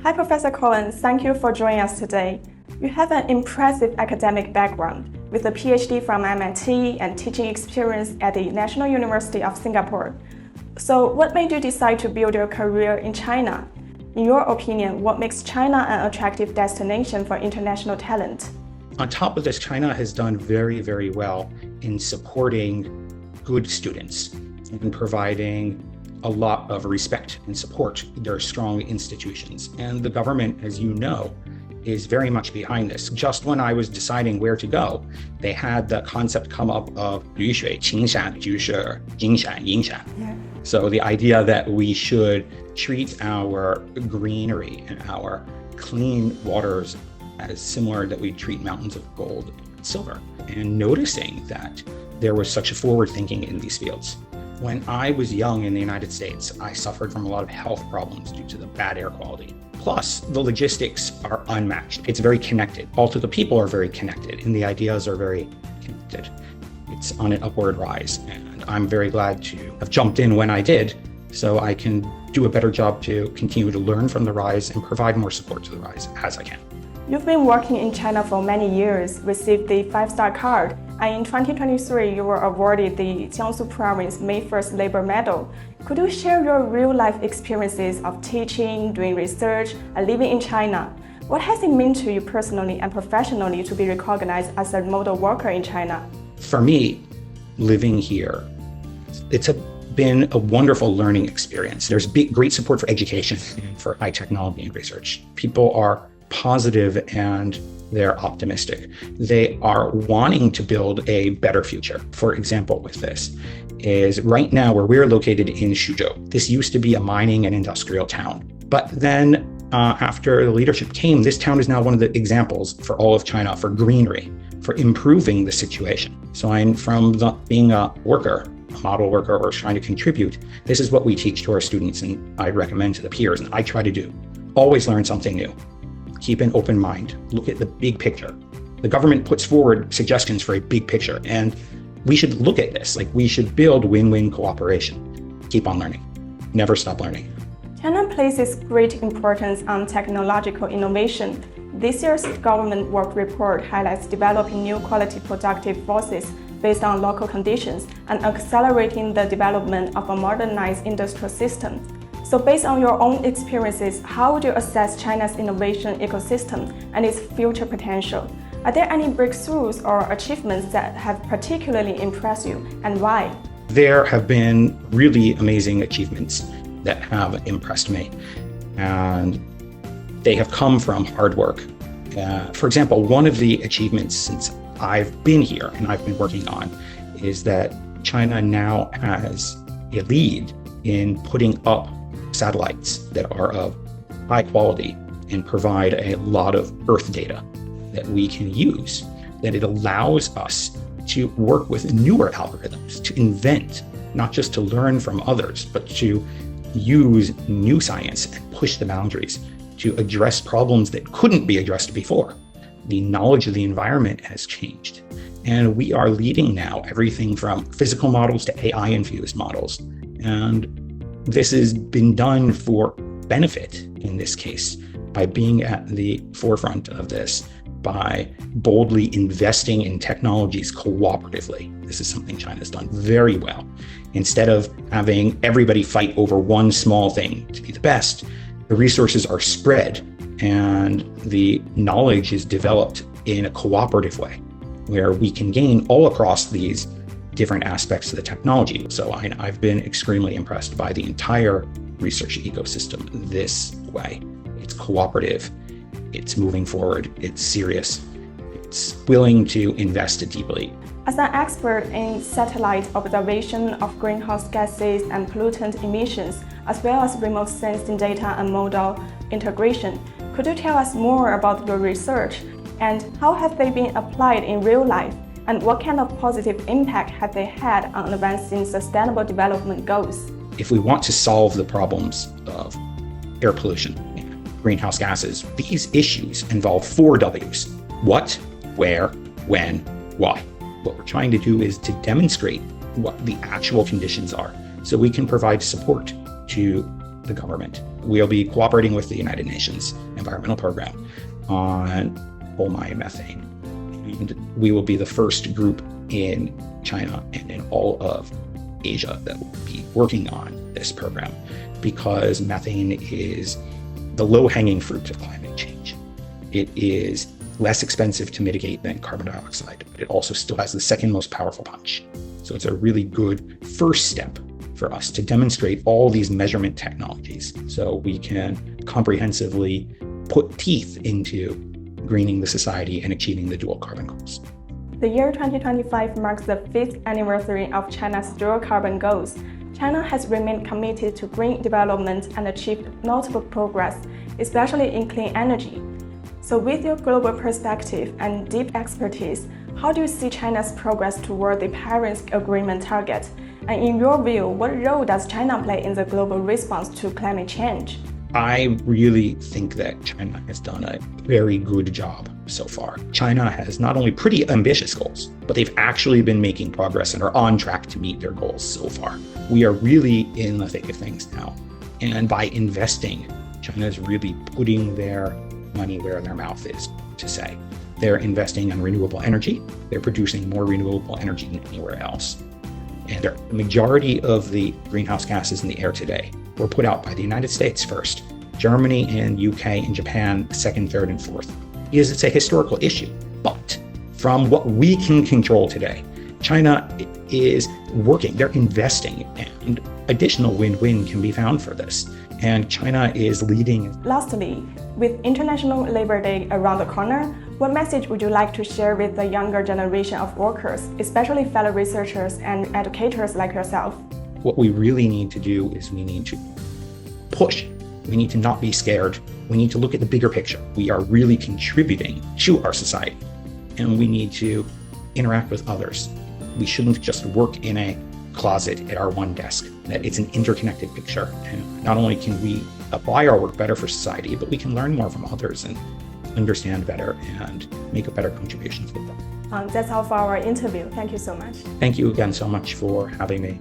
Hi, Professor Cohen. Thank you for joining us today. You have an impressive academic background with a PhD from MIT and teaching experience at the National University of Singapore. So what made you decide to build your career in China? In your opinion, what makes China an attractive destination for international talent? On top of this, China has done very, very well in supporting good students and providing a lot of respect and support their strong institutions. And the government, as you know, is very much behind this. Just when I was deciding where to go, they had the concept come up of 雨水青山就是金山银山. So the idea that we should treat our greenery and our clean waters as similar that we treat mountains of gold and silver. And noticing that there was such a forward thinking in these fields. When I was young in the United States, I suffered from a lot of health problems due to the bad air quality. Plus, the logistics are unmatched. It's very connected. Also, the people are very connected and the ideas are very connected. It's on an upward rise. And I'm very glad to have jumped in when I did, so I can do a better job to continue to learn from the rise and provide more support to the rise as I can. You've been working in China for many years, received the 5-star card, and in 2023 you were awarded the Jiangsu Province May 1st Labor Medal. Could you share your real-life experiences of teaching, doing research, and living in China? What has it meant to you personally and professionally to be recognized as a model worker in China? For me, living here, it's been a wonderful learning experience. There's great support for education, for high technology and research. People are positive and they're optimistic. They are wanting to build a better future. For example, with this is right now where we're located in Suzhou. This used to be a mining and industrial town. But then after the leadership came, this town is now one of the examples for all of China for greenery, for improving the situation. So from being a worker, a model worker, or trying to contribute, this is what we teach to our students and I recommend to the peers, and I try to do. Always learn something new. Keep an open mind. Look at the big picture. The government puts forward suggestions for a big picture, and we should look at this. Like, we should build win-win cooperation. Keep on learning. Never stop learning. China places great importance on technological innovation. This year's government work report highlights developing new quality productive forces based on local conditions and accelerating the development of a modernized industrial system. So based on your own experiences, how would you assess China's innovation ecosystem and its future potential? Are there any breakthroughs or achievements that have particularly impressed you, and why? There have been really amazing achievements that have impressed me, and they have come from hard work. For example, one of the achievements since I've been here and I've been working on is that China now has a lead in putting up satellites that are of high quality and provide a lot of Earth data that we can use, that it allows us to work with newer algorithms, to invent, not just to learn from others, but to use new science and push the boundaries to address problems that couldn't be addressed before. The knowledge of the environment has changed, and we are leading now everything from physical models to AI-infused models. And this has been done for benefit in this case by being at the forefront of this, by boldly investing in technologies cooperatively. This is something China's done very well. Instead of having everybody fight over one small thing to be the best, the resources are spread and the knowledge is developed in a cooperative way where we can gain all across these different aspects of the technology. So I've been extremely impressed by the entire research ecosystem this way. It's cooperative, it's moving forward, it's serious, it's willing to invest deeply. As an expert in satellite observation of greenhouse gases and pollutant emissions, as well as remote sensing data and model integration, could you tell us more about your research and how have they been applied in real life? And what kind of positive impact have they had on advancing sustainable development goals? If we want to solve the problems of air pollution and greenhouse gases, these issues involve 4 W's: what, where, when, why. What we're trying to do is to demonstrate what the actual conditions are so we can provide support to the government. We'll be cooperating with the United Nations Environmental Program on coal mine methane. And we will be the first group in China and in all of Asia that will be working on this program, because methane is the low-hanging fruit of climate change. It is less expensive to mitigate than carbon dioxide, but it also still has the second most powerful punch. So it's a really good first step for us to demonstrate all these measurement technologies so we can comprehensively put teeth into greening the society and achieving the dual carbon goals. The year 2025 marks the 5th anniversary of China's dual carbon goals. China has remained committed to green development and achieved notable progress, especially in clean energy. So with your global perspective and deep expertise, how do you see China's progress toward the Paris Agreement target? And in your view, what role does China play in the global response to climate change? I really think that China has done a very good job so far. China has not only pretty ambitious goals, but they've actually been making progress and are on track to meet their goals so far. We are really in the thick of things now. And by investing, China is really putting their money where their mouth is, to say. They're investing in renewable energy. They're producing more renewable energy than anywhere else. And the majority of the greenhouse gases in the air today were put out by the United States first, Germany and UK and Japan second, third, and fourth. Because it's a historical issue. But from what we can control today, China is working, they're investing, and additional win-win can be found for this. And China is leading. Lastly, with International Labor Day around the corner, what message would you like to share with the younger generation of workers, especially fellow researchers and educators like yourself? What we really need to do is we need to push. We need to not be scared. We need to look at the bigger picture. We are really contributing to our society, and we need to interact with others. We shouldn't just work in a closet at our one desk, that it's an interconnected picture. And not only can we apply our work better for society, but we can learn more from others and understand better and make a better contributions with them. That's all for our interview. Thank you so much. Thank you again so much for having me.